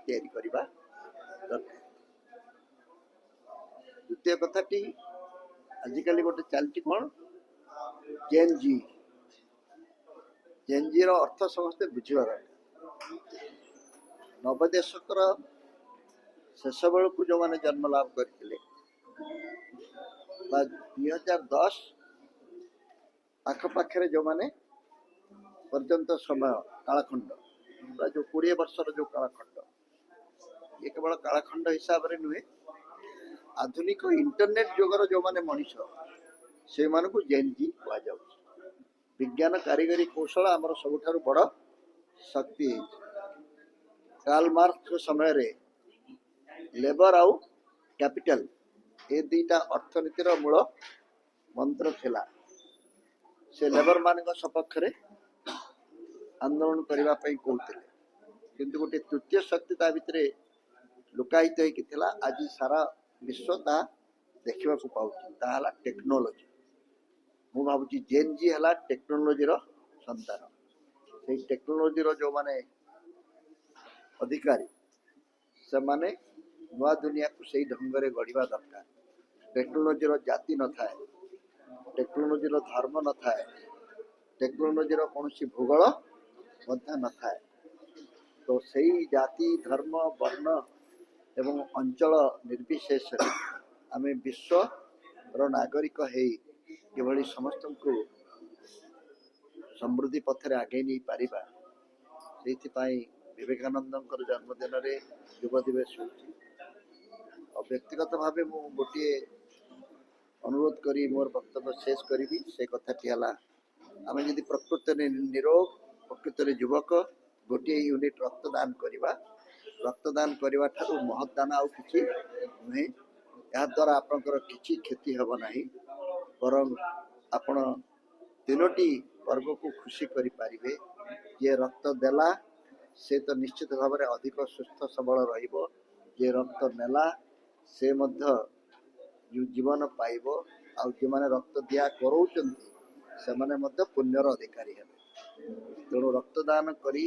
तैयारी करबा दरकार। द्वितीय कथाटी आजिकल गोटे चलती कौन जेन जी अर्थ समस्ते बुझीबार नवदेशकर शेष बेलू जो मैंने जन्म लाभ करते 2010 आखपाखे जो मैंने पर्यंत समय कालखंड जो 20 वर्षर जो कालखंड ये केवल कालखंड हिसाब से नुहे आधुनिक इंटरनेट जुगर जो मैंने मनीष से मानक जेन जी कह विज्ञान कारीगरी कौशल आमर सबुठ बड़ शक्ति कार्ल मार्क्स समय रे लेबर आउ कैपिटल ये दुईटा अर्थनीतिर मूल मंत्र थिला। से लेबर मान सपक्ष आंदोलन करने कहते किंतु गोटे तृतीय शक्ति ता भितर लुकायित होता आज सारा विश्व ता देखा पाला टेक्नोलोजी। मु भावी जेन जी है टेक्नोलोजी संतान से टेक्नोलोजी जो माने अधिकारी से माने नुआ दुनिया को सही ढंग से गढ़ा दरकार। टेक्नोलोजी जाति न थाए, टेक्नोलोजी धर्म न थाए, टेक्नोलोजी कौन भूगोल न थाए। तो सही जाति धर्म वर्ण एवं अंचल निर्विशेष आम विश्व नागरिक है समस्त को समृद्धि पथरे आगे नहीं पारिबा से विवेकानंद जन्मदिन में युव दिवस और व्यक्तिगत भाव मु गोटे अनुरोध करी मोर वक्तव्य शेष करी से कथाटी है आम जदि प्रकृत निरोग प्रकृत युवक गोटे यूनिट रक्तदान करवा रक्तदान करवा ठारू महदान आउ कि नुहे या द्वारा आपंकर किसी क्षति हम ना बरं आपण तीनोटी पर्व को खुशी करि पारिबे। जे रक्त देला से तो निश्चित भाव में अधिक सुस्थ सबल रहिबो, जे रक्त नेला से मध्य जीवन पाइब आ जो माने रक्त दिया करोचंती से माने मध्य पुण्यर अधिकारी हेबे। तेणु रक्तदान करी